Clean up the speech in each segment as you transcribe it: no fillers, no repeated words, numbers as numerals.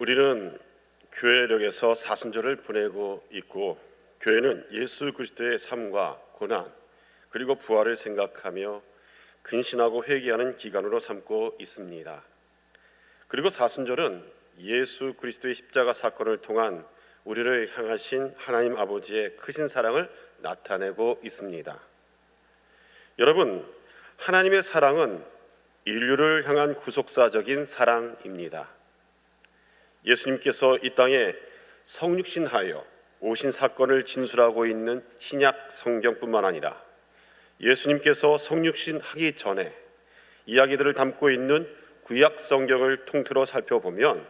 우리는 교회력에서 사순절을 보내고 있고, 교회는 예수 그리스도의 삶과 고난 그리고 부활을 생각하며 근신하고 회개하는 기간으로 삼고 있습니다. 그리고 사순절은 예수 그리스도의 십자가 사건을 통한 우리를 향하신 하나님 아버지의 크신 사랑을 나타내고 있습니다. 여러분, 하나님의 사랑은 인류를 향한 구속사적인 사랑입니다. 예수님께서 이 땅에 성육신하여 오신 사건을 진술하고 있는 신약 성경뿐만 아니라 예수님께서 성육신하기 전에 이야기들을 담고 있는 구약 성경을 통틀어 살펴보면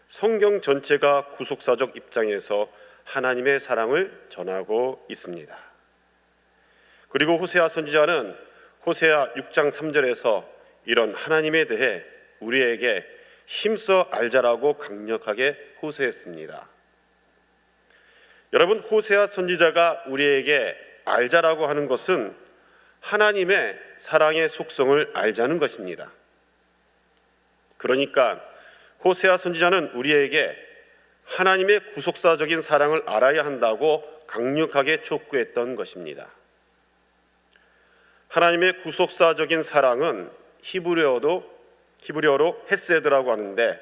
성경 전체가 구속사적 입장에서 하나님의 사랑을 전하고 있습니다. 그리고 호세아 선지자는 호세아 6장 3절에서 이런 하나님에 대해 우리에게 힘써 알자라고 강력하게 호소했습니다. 여러분, 호세아 선지자가 우리에게 알자라고 하는 것은 하나님의 사랑의 속성을 알자는 것입니다. 그러니까 호세아 선지자는 우리에게 하나님의 구속사적인 사랑을 알아야 한다고 강력하게 촉구했던 것입니다. 하나님의 구속사적인 사랑은 히브리어로 헤세드라고 하는데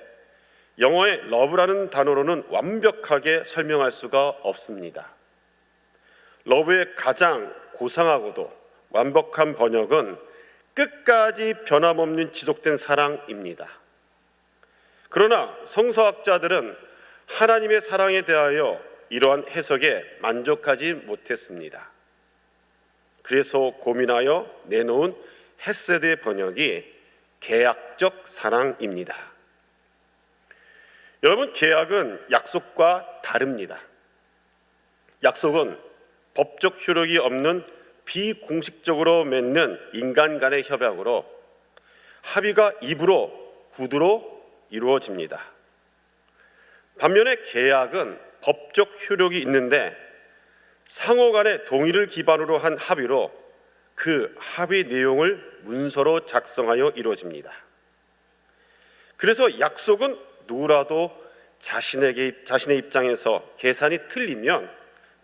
영어의 러브라는 단어로는 완벽하게 설명할 수가 없습니다. 러브의 가장 고상하고도 완벽한 번역은 끝까지 변함없는 지속된 사랑입니다. 그러나 성서학자들은 하나님의 사랑에 대하여 이러한 해석에 만족하지 못했습니다. 그래서 고민하여 내놓은 헤세드의 번역이 계약적 사랑입니다. 여러분, 계약은 약속과 다릅니다. 약속은 법적 효력이 없는 비공식적으로 맺는 인간 간의 협약으로 합의가 입으로 구두로 이루어집니다. 반면에 계약은 법적 효력이 있는데 상호 간의 동의를 기반으로 한 합의로 그 합의 내용을 문서로 작성하여 이루어집니다. 그래서 약속은 누구라도 자신의 입장에서 계산이 틀리면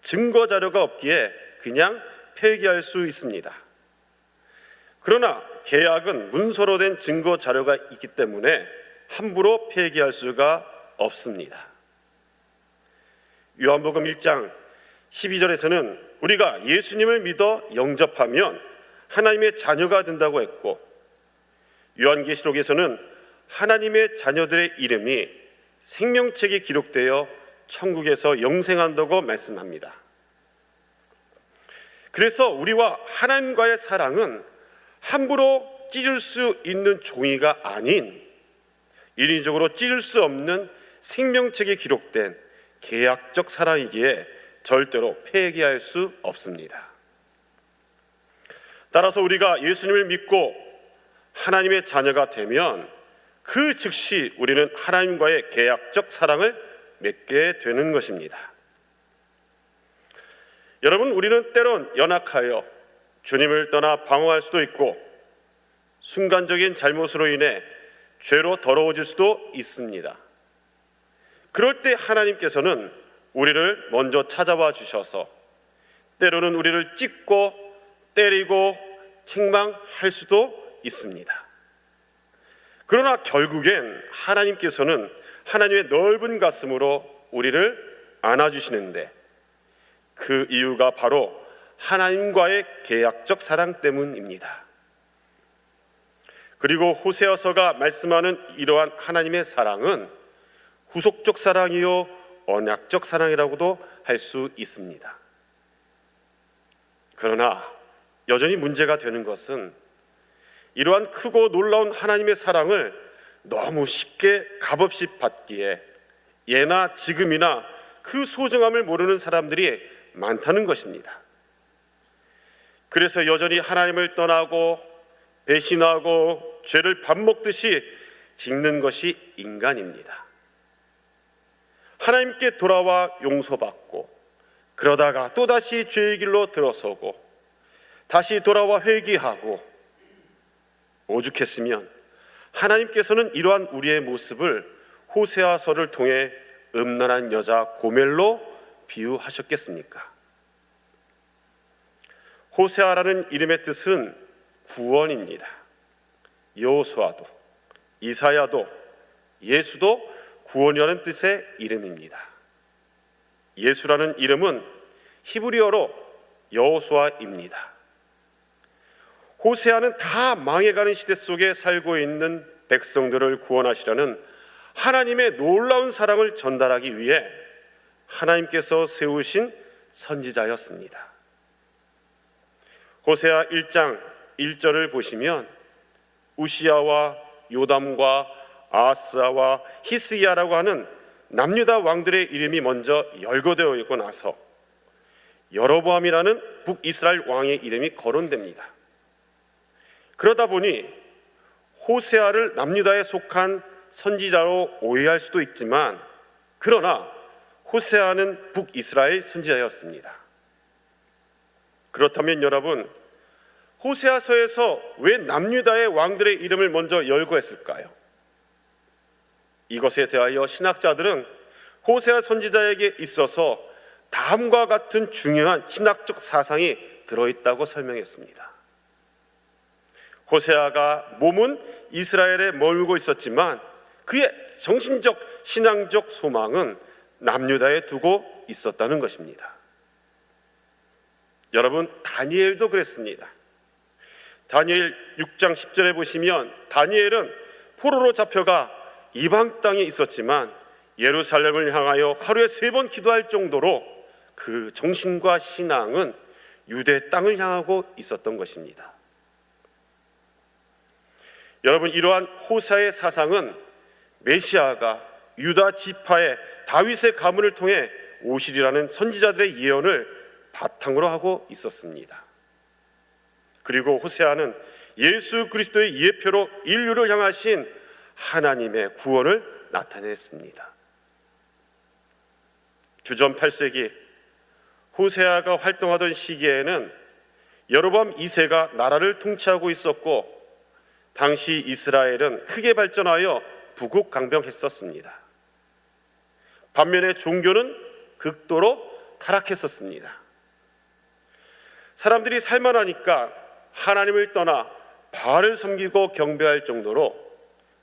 증거 자료가 없기에 그냥 폐기할 수 있습니다. 그러나 계약은 문서로 된 증거 자료가 있기 때문에 함부로 폐기할 수가 없습니다. 요한복음 1장 12절에서는 우리가 예수님을 믿어 영접하면 하나님의 자녀가 된다고 했고, 요한계시록에서는 하나님의 자녀들의 이름이 생명책에 기록되어 천국에서 영생한다고 말씀합니다. 그래서 우리와 하나님과의 사랑은 함부로 찢을 수 있는 종이가 아닌 인위적으로 찢을 수 없는 생명책에 기록된 계약적 사랑이기에 절대로 폐기할 수 없습니다. 따라서 우리가 예수님을 믿고 하나님의 자녀가 되면 그 즉시 우리는 하나님과의 계약적 사랑을 맺게 되는 것입니다. 여러분, 우리는 때론 연약하여 주님을 떠나 방황할 수도 있고 순간적인 잘못으로 인해 죄로 더러워질 수도 있습니다. 그럴 때 하나님께서는 우리를 먼저 찾아와 주셔서 때로는 우리를 찢고 때리고 책망할 수도 있습니다. 그러나 결국엔 하나님께서는 하나님의 넓은 가슴으로 우리를 안아주시는데 그 이유가 바로 하나님과의 계약적 사랑 때문입니다. 그리고 호세아서가 말씀하는 이러한 하나님의 사랑은 후속적 사랑이요 언약적 사랑이라고도 할 수 있습니다. 그러나 여전히 문제가 되는 것은 이러한 크고 놀라운 하나님의 사랑을 너무 쉽게 값없이 받기에 예나 지금이나 그 소중함을 모르는 사람들이 많다는 것입니다. 그래서 여전히 하나님을 떠나고 배신하고 죄를 밥 먹듯이 짓는 것이 인간입니다. 하나님께 돌아와 용서받고 그러다가 또다시 죄의 길로 들어서고 다시 돌아와 회개하고 오죽했으면 하나님께서는 이러한 우리의 모습을 호세아서를 통해 음란한 여자 고멜로 비유하셨겠습니까? 호세아라는 이름의 뜻은 구원입니다. 여호수아도, 이사야도, 예수도 구원이라는 뜻의 이름입니다. 예수라는 이름은 히브리어로 여호수아입니다. 호세아는 다 망해가는 시대 속에 살고 있는 백성들을 구원하시려는 하나님의 놀라운 사랑을 전달하기 위해 하나님께서 세우신 선지자였습니다. 호세아 1장 1절을 보시면 우시야와 요담과 아하스와 히스기야라고 하는 남유다 왕들의 이름이 먼저 열거되어 있고 나서 여로보암이라는 북이스라엘 왕의 이름이 거론됩니다. 그러다 보니 호세아를 남유다에 속한 선지자로 오해할 수도 있지만, 그러나 호세아는 북이스라엘 선지자였습니다. 그렇다면 여러분, 호세아서에서 왜 남유다의 왕들의 이름을 먼저 열거했을까요? 이것에 대하여 신학자들은 호세아 선지자에게 있어서 다음과 같은 중요한 신학적 사상이 들어있다고 설명했습니다. 호세아가 몸은 이스라엘에 머물고 있었지만 그의 정신적 신앙적 소망은 남유다에 두고 있었다는 것입니다. 여러분, 다니엘도 그랬습니다. 다니엘 6장 10절에 보시면 다니엘은 포로로 잡혀가 이방 땅에 있었지만 예루살렘을 향하여 하루에 3번 기도할 정도로 그 정신과 신앙은 유대 땅을 향하고 있었던 것입니다. 여러분, 이러한 호세아의 사상은 메시아가 유다 지파의 다윗의 가문을 통해 오시리라는 선지자들의 예언을 바탕으로 하고 있었습니다. 그리고 호세아는 예수 그리스도의 예표로 인류를 향하신 하나님의 구원을 나타냈습니다. 주전 8세기 호세아가 활동하던 시기에는 여로보암 2세가 나라를 통치하고 있었고, 당시 이스라엘은 크게 발전하여 부국강병했었습니다. 반면에 종교는 극도로 타락했었습니다. 사람들이 살만하니까 하나님을 떠나 바알을 섬기고 경배할 정도로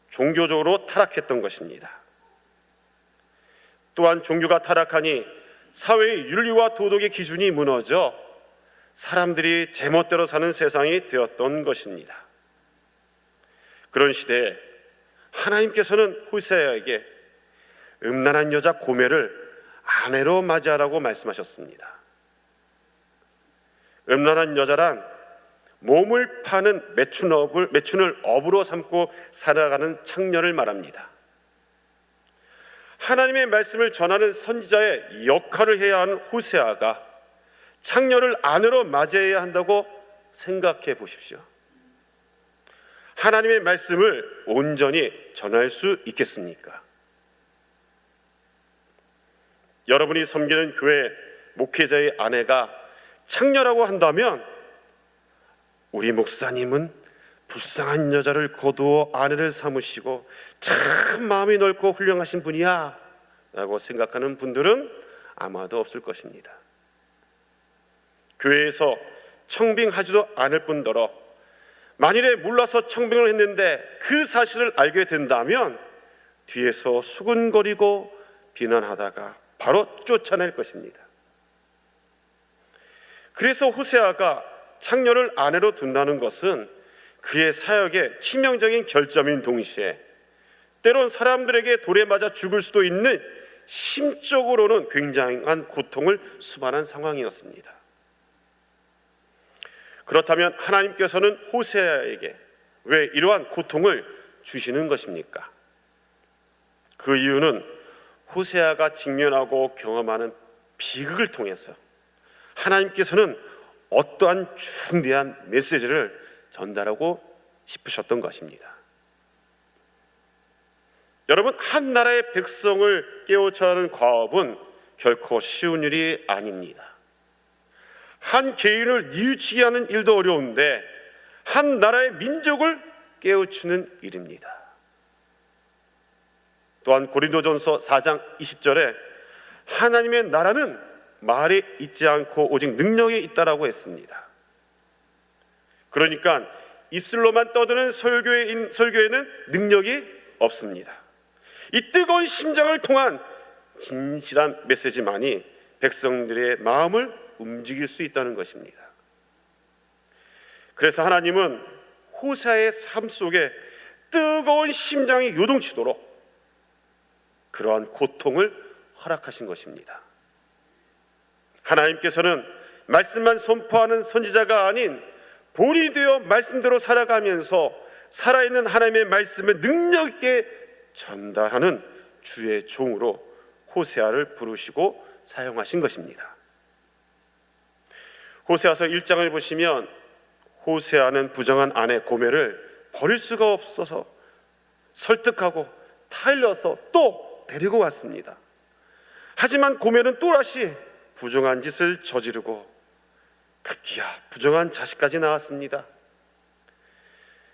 종교적으로 타락했던 것입니다. 또한 종교가 타락하니 사회의 윤리와 도덕의 기준이 무너져 사람들이 제멋대로 사는 세상이 되었던 것입니다. 그런 시대에 하나님께서는 호세아에게 음란한 여자 고멜을 아내로 맞이하라고 말씀하셨습니다. 음란한 여자란 몸을 파는 매춘을 업으로 삼고 살아가는 창녀를 말합니다. 하나님의 말씀을 전하는 선지자의 역할을 해야 하는 호세아가 창녀를 아내로 맞이해야 한다고 생각해 보십시오. 하나님의 말씀을 온전히 전할 수 있겠습니까? 여러분이 섬기는 교회 목회자의 아내가 창녀라고 한다면 우리 목사님은 불쌍한 여자를 거두어 아내를 삼으시고 참 마음이 넓고 훌륭하신 분이야 라고 생각하는 분들은 아마도 없을 것입니다. 교회에서 청빙하지도 않을 뿐더러 만일에 몰라서 청빙을 했는데 그 사실을 알게 된다면 뒤에서 수군거리고 비난하다가 바로 쫓아낼 것입니다. 그래서 호세아가 창녀를 아내로 둔다는 것은 그의 사역의 치명적인 결점인 동시에 때론 사람들에게 돌에 맞아 죽을 수도 있는 심적으로는 굉장한 고통을 수반한 상황이었습니다. 그렇다면 하나님께서는 호세아에게 왜 이러한 고통을 주시는 것입니까? 그 이유는 호세아가 직면하고 경험하는 비극을 통해서 하나님께서는 어떠한 중대한 메시지를 전달하고 싶으셨던 것입니다. 여러분, 한 나라의 백성을 깨우쳐야 하는 과업은 결코 쉬운 일이 아닙니다. 한 개인을 뉘우치게 하는 일도 어려운데 한 나라의 민족을 깨우치는 일입니다. 또한 고린도전서 4장 20절에 하나님의 나라는 말에 있지 않고 오직 능력에 있다라고 했습니다. 그러니까 입술로만 떠드는 설교에는 능력이 없습니다. 이 뜨거운 심장을 통한 진실한 메시지만이 백성들의 마음을 움직일 수 있다는 것입니다. 그래서 하나님은 호세아의 삶 속에 뜨거운 심장이 요동치도록 그러한 고통을 허락하신 것입니다. 하나님께서는 말씀만 선포하는 선지자가 아닌 본이 되어 말씀대로 살아가면서 살아있는 하나님의 말씀을 능력 있게 전달하는 주의 종으로 호세아를 부르시고 사용하신 것입니다. 호세아서 1장을 보시면 호세아는 부정한 아내 고멜을 버릴 수가 없어서 설득하고 타일러서 또 데리고 왔습니다. 하지만 고멜은 또다시 부정한 짓을 저지르고 급기야 부정한 자식까지 낳았습니다.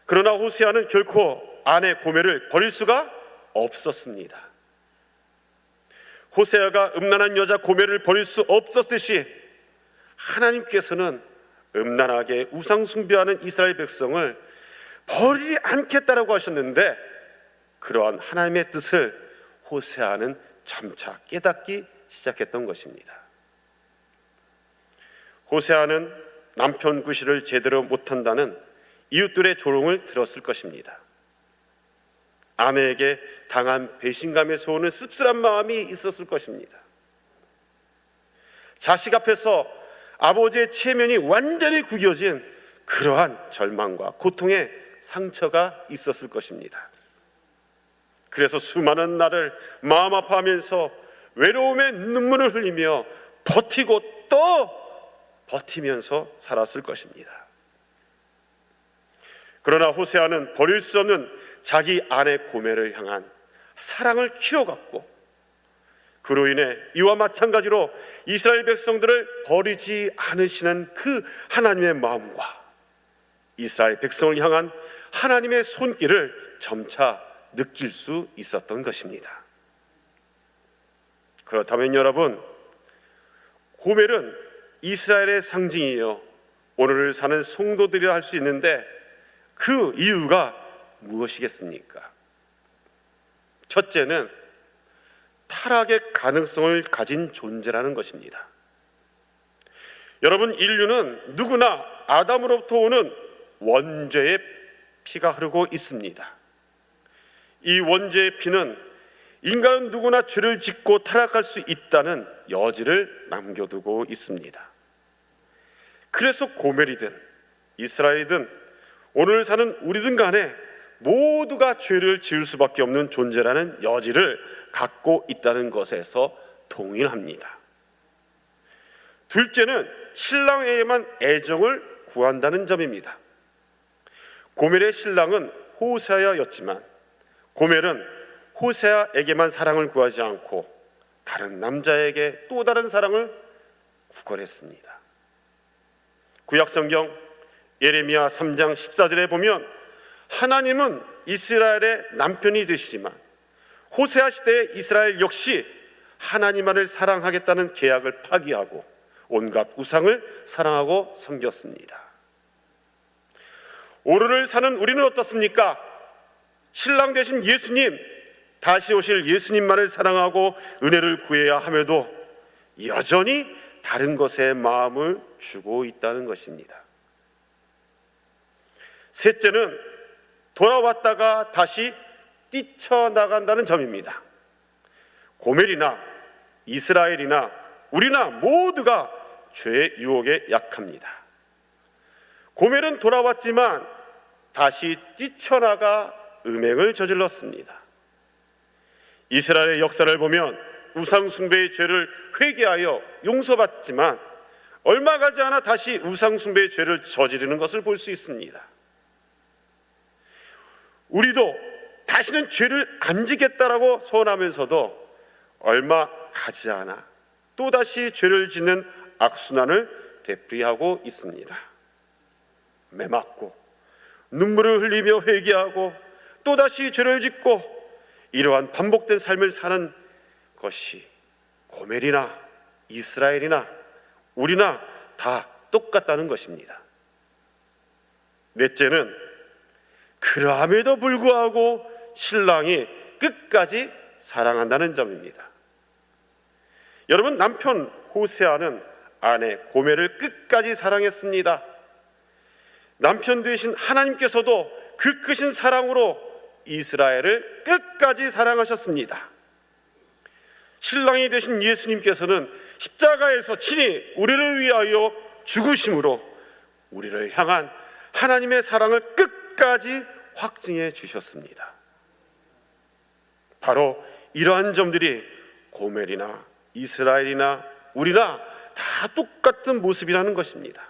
그러나 호세아는 결코 아내 고멜을 버릴 수가 없었습니다. 호세아가 음란한 여자 고멜을 버릴 수 없었듯이 하나님께서는 음란하게 우상 숭배하는 이스라엘 백성을 버리지 않겠다라고 하셨는데 그러한 하나님의 뜻을 호세아는 점차 깨닫기 시작했던 것입니다. 호세아는 남편 구실을 제대로 못한다는 이웃들의 조롱을 들었을 것입니다. 아내에게 당한 배신감에서 오는 씁쓸한 마음이 있었을 것입니다. 자식 앞에서 아버지의 체면이 완전히 구겨진 그러한 절망과 고통의 상처가 있었을 것입니다. 그래서 수많은 날을 마음 아파하면서 외로움에 눈물을 흘리며 버티고 또 버티면서 살았을 것입니다. 그러나 호세아는 버릴 수 없는 자기 아내 고멜을 향한 사랑을 키워갔고 그로 인해 이와 마찬가지로 이스라엘 백성들을 버리지 않으시는 그 하나님의 마음과 이스라엘 백성을 향한 하나님의 손길을 점차 느낄 수 있었던 것입니다. 그렇다면 여러분, 고멜은 이스라엘의 상징이요 오늘을 사는 성도들이라 할 수 있는데 그 이유가 무엇이겠습니까? 첫째는 타락의 가능성을 가진 존재라는 것입니다. 여러분, 인류는 누구나 아담으로부터 오는 원죄의 피가 흐르고 있습니다. 이 원죄의 피는 인간은 누구나 죄를 짓고 타락할 수 있다는 여지를 남겨두고 있습니다. 그래서 고멜이든 이스라엘이든 오늘 사는 우리든 간에 모두가 죄를 지을 수밖에 없는 존재라는 여지를 갖고 있다는 것에서 동일합니다. 둘째는 신랑에게만 애정을 구한다는 점입니다. 고멜의 신랑은 호세아였지만 고멜은 호세아에게만 사랑을 구하지 않고 다른 남자에게 또 다른 사랑을 구걸했습니다. 구약성경 예레미야 3장 14절에 보면 하나님은 이스라엘의 남편이 되시지만 호세아 시대의 이스라엘 역시 하나님만을 사랑하겠다는 계약을 파기하고 온갖 우상을 사랑하고 섬겼습니다. 오늘을 사는 우리는 어떻습니까? 신랑 되신 예수님, 다시 오실 예수님만을 사랑하고 은혜를 구해야 함에도 여전히 다른 것에 마음을 주고 있다는 것입니다. 셋째는 돌아왔다가 다시 뛰쳐나간다는 점입니다. 고멜이나 이스라엘이나 우리나 모두가 죄의 유혹에 약합니다. 고멜은 돌아왔지만 다시 뛰쳐나가 음행을 저질렀습니다. 이스라엘의 역사를 보면 우상 숭배의 죄를 회개하여 용서받지만 얼마 가지 않아 다시 우상 숭배의 죄를 저지르는 것을 볼 수 있습니다. 우리도 다시는 죄를 안 지겠다라고 소원하면서도 얼마 가지 않아 또다시 죄를 짓는 악순환을 되풀이하고 있습니다. 매맞고 눈물을 흘리며 회개하고 또다시 죄를 짓고 이러한 반복된 삶을 사는 것이 고멜이나 이스라엘이나 우리나 다 똑같다는 것입니다. 넷째는 그럼에도 불구하고 신랑이 끝까지 사랑한다는 점입니다. 여러분, 남편 호세아는 아내 고멜을 끝까지 사랑했습니다. 남편 되신 하나님께서도 그 크신 사랑으로 이스라엘을 끝까지 사랑하셨습니다. 신랑이 되신 예수님께서는 십자가에서 친히 우리를 위하여 죽으심으로 우리를 향한 하나님의 사랑을 끝까지 확증해 주셨습니다. 바로 이러한 점들이 고멜이나 이스라엘이나 우리나 다 똑같은 모습이라는 것입니다.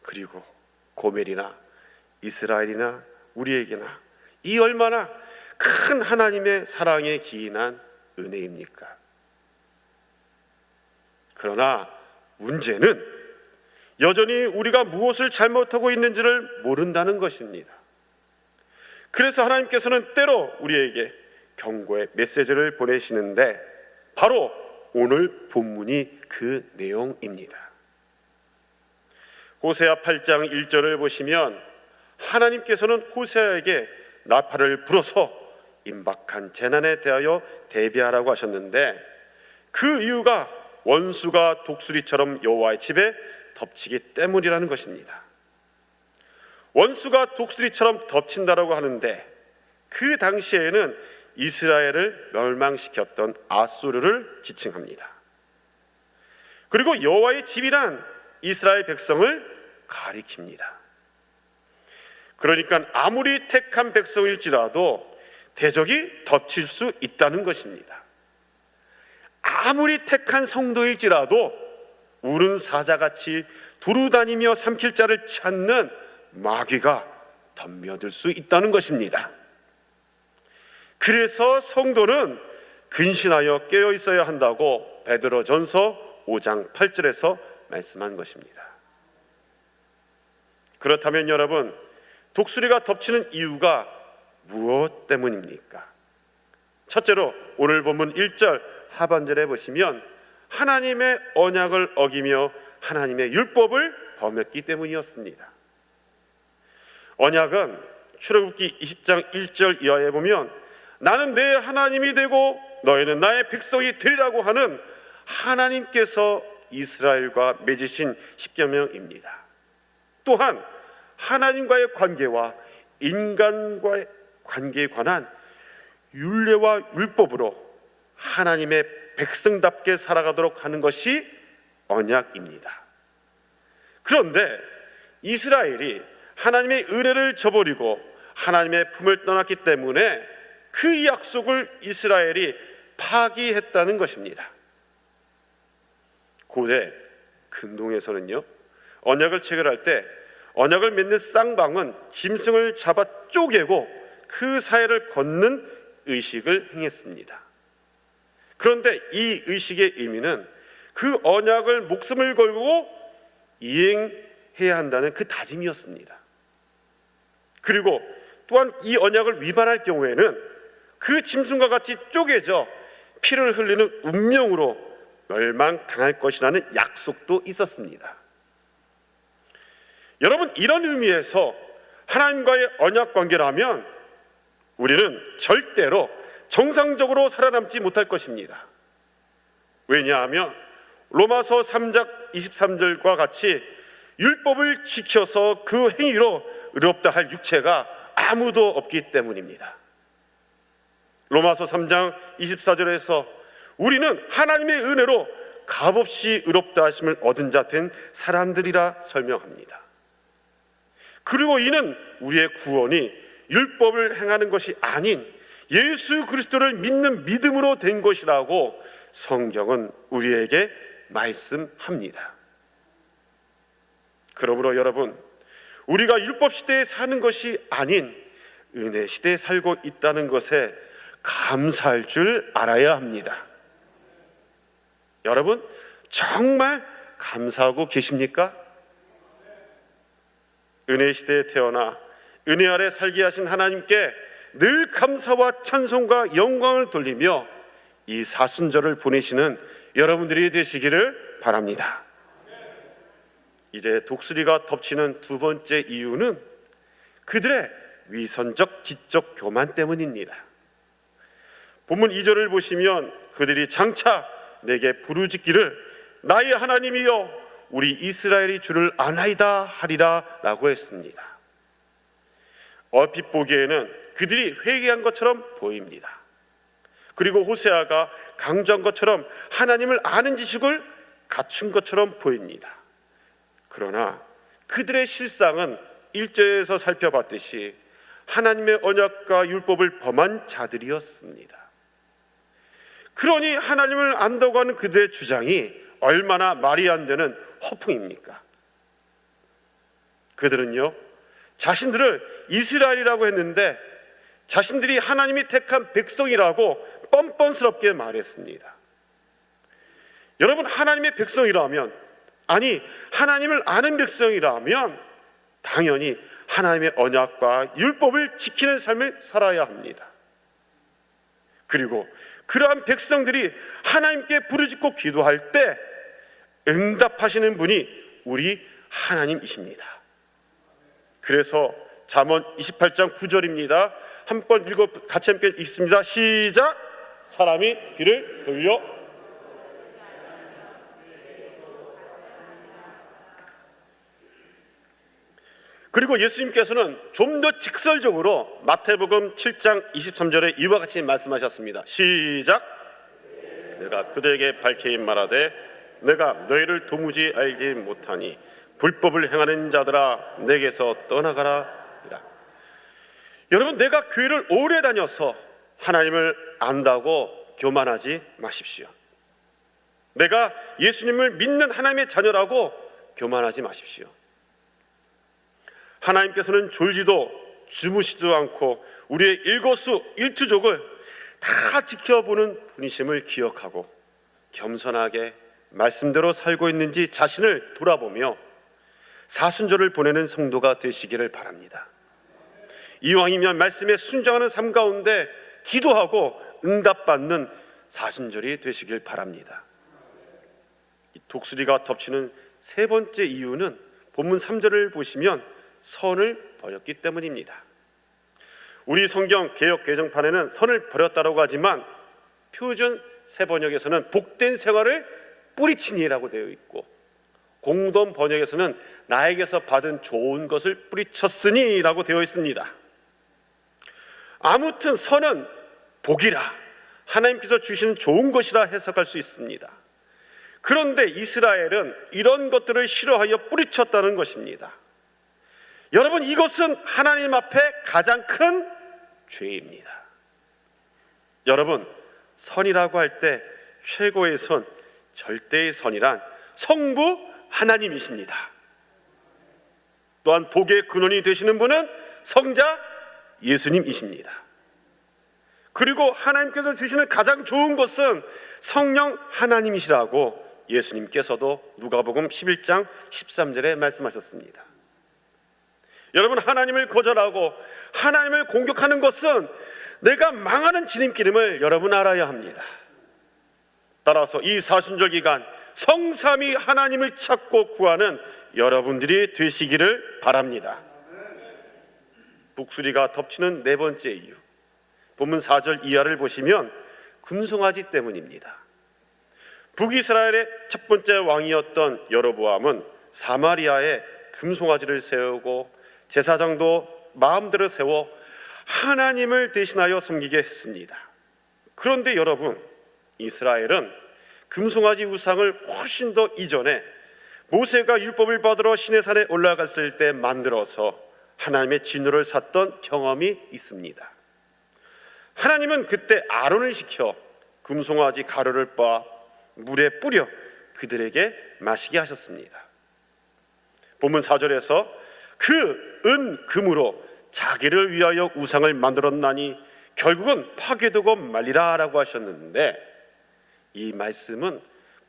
그리고 고멜이나 이스라엘이나 우리에게나 이 얼마나 큰 하나님의 사랑에 기인한 은혜입니까? 그러나 문제는 여전히 우리가 무엇을 잘못하고 있는지를 모른다는 것입니다. 그래서 하나님께서는 때로 우리에게 경고의 메시지를 보내시는데 바로 오늘 본문이 그 내용입니다. 호세아 8장 1절을 보시면 하나님께서는 호세아에게 나팔을 불어서 임박한 재난에 대하여 대비하라고 하셨는데 그 이유가 원수가 독수리처럼 여호와의 집에 덮치기 때문이라는 것입니다. 원수가 독수리처럼 덮친다라고 하는데 그 당시에는 이스라엘을 멸망시켰던 아수르를 지칭합니다. 그리고 여호와의 집이란 이스라엘 백성을 가리킵니다. 그러니까 아무리 택한 백성일지라도 대적이 덮칠 수 있다는 것입니다. 아무리 택한 성도일지라도 우는 사자같이 두루다니며 삼킬 자를 찾는 마귀가 덤벼들 수 있다는 것입니다. 그래서 성도는 근신하여 깨어 있어야 한다고 베드로전서 5장 8절에서 말씀한 것입니다. 그렇다면 여러분, 독수리가 덮치는 이유가 무엇 때문입니까? 첫째로 오늘 본문 1절 하반절에 보시면 하나님의 언약을 어기며 하나님의 율법을 범했기 때문이었습니다. 언약은 출애굽기 20장 1절 이하에 보면 나는 내 하나님이 되고 너희는 나의 백성이 되리라고 하는 하나님께서 이스라엘과 맺으신 십계명입니다. 또한 하나님과의 관계와 인간과의 관계에 관한 율례와 율법으로 하나님의 백성답게 살아가도록 하는 것이 언약입니다. 그런데 이스라엘이 하나님의 은혜를 저버리고 하나님의 품을 떠났기 때문에 그 약속을 이스라엘이 파기했다는 것입니다. 고대 근동에서는요, 언약을 체결할 때 언약을 맺는 쌍방은 짐승을 잡아 쪼개고 그 사이를 걷는 의식을 행했습니다. 그런데 이 의식의 의미는 그 언약을 목숨을 걸고 이행해야 한다는 그 다짐이었습니다. 그리고 또한 이 언약을 위반할 경우에는 그 짐승과 같이 쪼개져 피를 흘리는 운명으로 멸망당할 것이라는 약속도 있었습니다. 여러분, 이런 의미에서 하나님과의 언약 관계라면 우리는 절대로 정상적으로 살아남지 못할 것입니다. 왜냐하면 로마서 3장 23절과 같이 율법을 지켜서 그 행위로 의롭다 할 육체가 아무도 없기 때문입니다. 로마서 3장 24절에서 우리는 하나님의 은혜로 값없이 의롭다 하심을 얻은 자 된 사람들이라 설명합니다. 그리고 이는 우리의 구원이 율법을 행하는 것이 아닌 예수 그리스도를 믿는 믿음으로 된 것이라고 성경은 우리에게 말씀합니다. 그러므로 여러분, 우리가 율법 시대에 사는 것이 아닌 은혜 시대에 살고 있다는 것에 감사할 줄 알아야 합니다. 여러분, 정말 감사하고 계십니까? 은혜 시대에 태어나 은혜 아래 살게 하신 하나님께 늘 감사와 찬송과 영광을 돌리며 이 사순절을 보내시는 여러분들이 되시기를 바랍니다. 이제 독수리가 덮치는 두 번째 이유는 그들의 위선적 지적 교만 때문입니다. 본문 2절을 보시면 그들이 장차 내게 부르짖기를 나의 하나님이여 우리 이스라엘이 주를 아나이다 하리라 라고 했습니다. 얼핏 보기에는 그들이 회개한 것처럼 보입니다. 그리고 호세아가 강조한 것처럼 하나님을 아는 지식을 갖춘 것처럼 보입니다. 그러나 그들의 실상은 1절에서 살펴봤듯이 하나님의 언약과 율법을 범한 자들이었습니다. 그러니 하나님을 안다고 하는 그들의 주장이 얼마나 말이 안 되는 허풍입니까? 그들은요, 자신들을 이스라엘이라고 했는데 자신들이 하나님이 택한 백성이라고 뻔뻔스럽게 말했습니다. 여러분, 하나님의 백성이라면, 아니 하나님을 아는 백성이라면 당연히 하나님의 언약과 율법을 지키는 삶을 살아야 합니다. 그리고 그러한 백성들이 하나님께 부르짖고 기도할 때 응답하시는 분이 우리 하나님이십니다. 그래서 잠언 28장 9절입니다. 한번 같이 함께 읽습니다. 시작. 사람이 귀를 돌려 그리고 예수님께서는 좀 더 직설적으로 마태복음 7장 23절에 이와 같이 말씀하셨습니다. 시작. 내가 그들에게 밝히 말하되 내가 너희를 도무지 알지 못하니 불법을 행하는 자들아 내게서 떠나가라. 여러분, 내가 교회를 오래 다녀서 하나님을 안다고 교만하지 마십시오. 내가 예수님을 믿는 하나님의 자녀라고 교만하지 마십시오. 하나님께서는 졸지도 주무시지도 않고 우리의 일거수일투족을 다 지켜보는 분이심을 기억하고 겸손하게 말씀대로 살고 있는지 자신을 돌아보며 사순절을 보내는 성도가 되시기를 바랍니다. 이왕이면 말씀에 순종하는 삶 가운데 기도하고 응답받는 사순절이 되시길 바랍니다. 이 독수리가 덮치는 세 번째 이유는 본문 3절을 보시면 선을 버렸기 때문입니다. 우리 성경 개역 개정판에는 선을 버렸다고 하지만 표준 세번역에서는 복된 생활을 뿌리치니라고 되어 있고 공동 번역에서는 나에게서 받은 좋은 것을 뿌리쳤으니라고 되어 있습니다. 아무튼 선은 복이라, 하나님께서 주시는 좋은 것이라 해석할 수 있습니다. 그런데 이스라엘은 이런 것들을 싫어하여 뿌리쳤다는 것입니다. 여러분, 이것은 하나님 앞에 가장 큰 죄입니다. 여러분, 선이라고 할 때 최고의 선, 절대의 선이란 성부 하나님이십니다. 또한 복의 근원이 되시는 분은 성자 예수님이십니다. 그리고 하나님께서 주시는 가장 좋은 것은 성령 하나님이시라고 예수님께서도 누가복음 11장 13절에 말씀하셨습니다. 여러분, 하나님을 거절하고 하나님을 공격하는 것은 내가 망하는 지름길임을 여러분 알아야 합니다. 따라서 이 사순절 기간 성삼위 하나님을 찾고 구하는 여러분들이 되시기를 바랍니다. 독수리가 덮치는 네 번째 이유, 본문 4절 이하를 보시면 금송아지 때문입니다. 북이스라엘의 첫 번째 왕이었던 여로보암은 사마리아에 금송아지를 세우고 제사장도 마음대로 세워 하나님을 대신하여 섬기게 했습니다. 그런데 여러분, 이스라엘은 금송아지 우상을 훨씬 더 이전에 모세가 율법을 받으러 시내산에 올라갔을 때 만들어서 하나님의 진노를 샀던 경험이 있습니다. 하나님은 그때 아론을 시켜 금송아지 가루를 빻아 물에 뿌려 그들에게 마시게 하셨습니다. 본문 4절에서 그 은 금으로 자기를 위하여 우상을 만들었나니 결국은 파괴되고 말리라 라고 하셨는데, 이 말씀은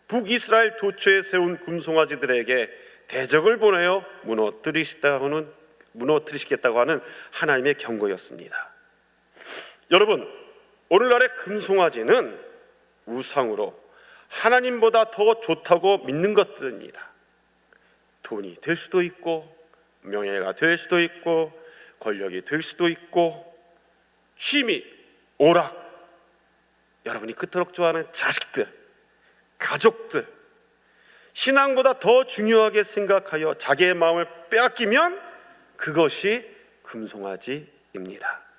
북이스라엘 도처에 세운 금송아지들에게 대적을 보내어 무너뜨리시겠다고 하는 하나님의 경고였습니다. 여러분, 오늘날의 금송아지는 우상으로 하나님보다 더 좋다고 믿는 것들입니다. 돈이 될 수도 있고, 명예가 될 수도 있고, 권력이 될 수도 있고, 취미, 오락, 여러분이 그토록 좋아하는 자식들, 가족들, 신앙보다 더 중요하게 생각하여 자기의 마음을 빼앗기면 그것이 금송아지입니다.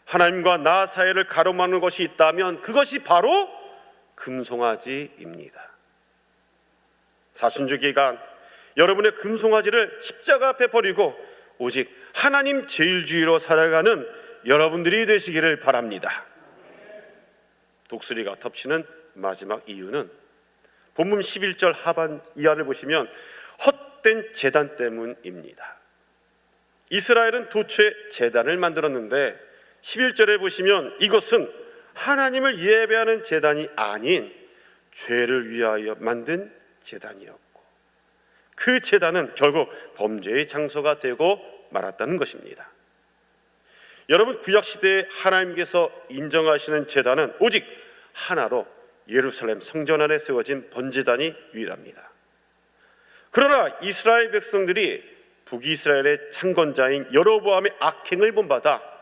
하나님과 나 사이를 가로막는 것이 있다면 그것이 바로 금송아지입니다. 사순절 기간 여러분의 금송아지를 십자가 앞에 버리고 오직 하나님 제일주의로 살아가는 여러분들이 되시기를 바랍니다. 독수리가 덮치는 마지막 이유는 본문 11절 하반 이하를 보시면 헛된 제단 때문입니다. 이스라엘은 도처에 제단을 만들었는데 11절에 보시면 이것은 하나님을 예배하는 제단이 아닌 죄를 위하여 만든 제단이었고, 그 제단은 결국 범죄의 장소가 되고 말았다는 것입니다. 여러분, 구약시대에 하나님께서 인정하시는 제단은 오직 하나로 예루살렘 성전 안에 세워진 번제단이 유일합니다. 그러나 이스라엘 백성들이 북이스라엘의 창건자인 여로보암의 악행을 본받아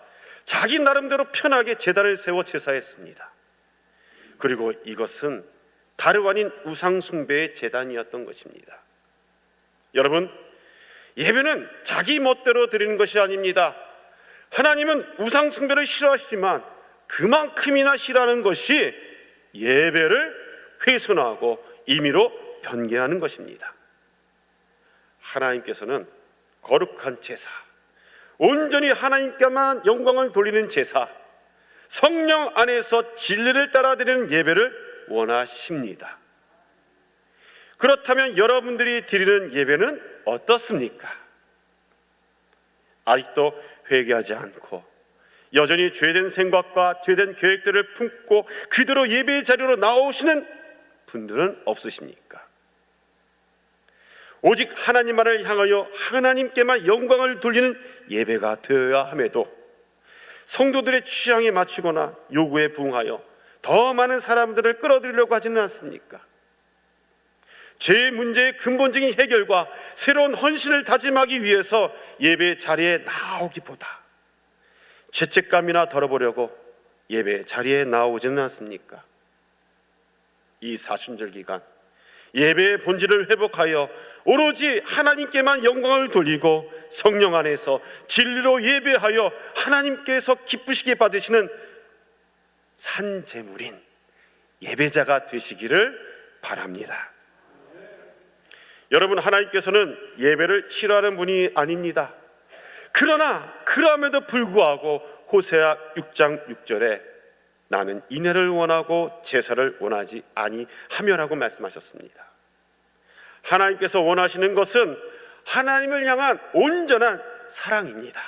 자기 나름대로 편하게 제단을 세워 제사했습니다. 그리고 이것은 다름 아닌 우상 숭배의 제단이었던 것입니다. 여러분, 예배는 자기 멋대로 드리는 것이 아닙니다. 하나님은 우상 숭배를 싫어하시지만 그만큼이나 싫어하는 것이 예배를 훼손하고 임의로 변개하는 것입니다. 하나님께서는 거룩한 제사, 온전히 하나님께만 영광을 돌리는 제사, 성령 안에서 진리를 따라 드리는 예배를 원하십니다. 그렇다면 여러분들이 드리는 예배는 어떻습니까? 아직도 회개하지 않고 여전히 죄된 생각과 죄된 계획들을 품고 그대로 예배의 자리로 나오시는 분들은 없으십니까? 오직 하나님만을 향하여 하나님께만 영광을 돌리는 예배가 되어야 함에도 성도들의 취향에 맞추거나 요구에 부응하여 더 많은 사람들을 끌어들이려고 하지는 않습니까? 죄의 문제의 근본적인 해결과 새로운 헌신을 다짐하기 위해서 예배 자리에 나오기보다 죄책감이나 덜어보려고 예배 자리에 나오지는 않습니까? 이 사순절 기간 예배의 본질을 회복하여 오로지 하나님께만 영광을 돌리고 성령 안에서 진리로 예배하여 하나님께서 기쁘시게 받으시는 산제물인 예배자가 되시기를 바랍니다. 여러분, 하나님께서는 예배를 싫어하는 분이 아닙니다. 그러나 그럼에도 불구하고 호세아 6장 6절에 나는 인애를 원하고 제사를 원하지 아니하며라고 말씀하셨습니다. 하나님께서 원하시는 것은 하나님을 향한 온전한 사랑입니다.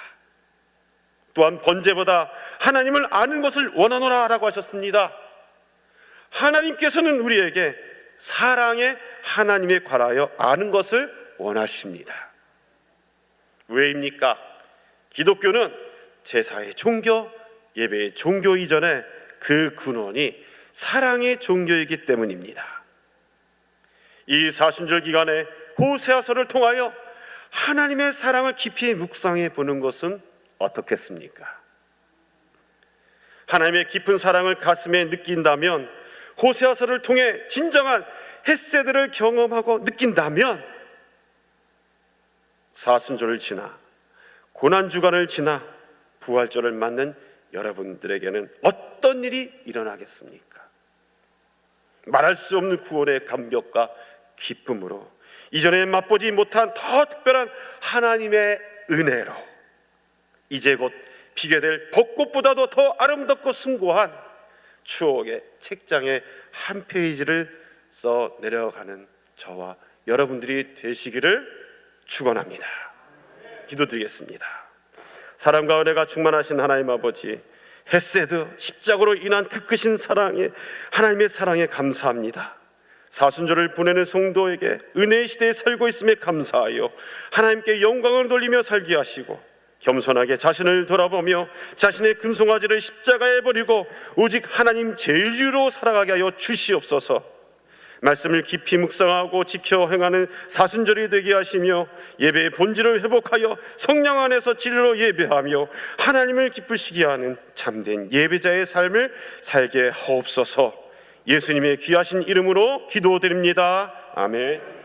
또한 번제보다 하나님을 아는 것을 원하노라 라고 하셨습니다. 하나님께서는 우리에게 사랑의 하나님에 관하여 아는 것을 원하십니다. 왜입니까? 기독교는 제사의 종교, 예배의 종교 이전에 그 근원이 사랑의 종교이기 때문입니다. 이 사순절 기간에 호세아서를 통하여 하나님의 사랑을 깊이 묵상해 보는 것은 어떻겠습니까? 하나님의 깊은 사랑을 가슴에 느낀다면, 호세아서를 통해 진정한 헷세드를 경험하고 느낀다면 사순절을 지나 고난주간을 지나 부활절을 맞는 여러분들에게는 어떤 일이 일어나겠습니까? 말할 수 없는 구원의 감격과 기쁨으로 이전에 맛보지 못한 더 특별한 하나님의 은혜로 이제 곧 피게 될 벚꽃보다도 더 아름답고 숭고한 추억의 책장에 한 페이지를 써 내려가는 저와 여러분들이 되시기를 축원합니다. 기도드리겠습니다. 사랑과 은혜가 충만하신 하나님 아버지, 헤세드 십자가로 인한 그 크신 사랑에, 하나님의 사랑에 감사합니다. 사순절을 보내는 성도에게 은혜의 시대에 살고 있음에 감사하여 하나님께 영광을 돌리며 살게 하시고 겸손하게 자신을 돌아보며 자신의 금송아지를 십자가에 버리고 오직 하나님 제일주로 살아가게 하여 주시옵소서. 말씀을 깊이 묵상하고 지켜 행하는 사순절이 되게 하시며 예배의 본질을 회복하여 성령 안에서 진리로 예배하며 하나님을 기쁘시게 하는 참된 예배자의 삶을 살게 하옵소서. 예수님의 귀하신 이름으로 기도드립니다. 아멘.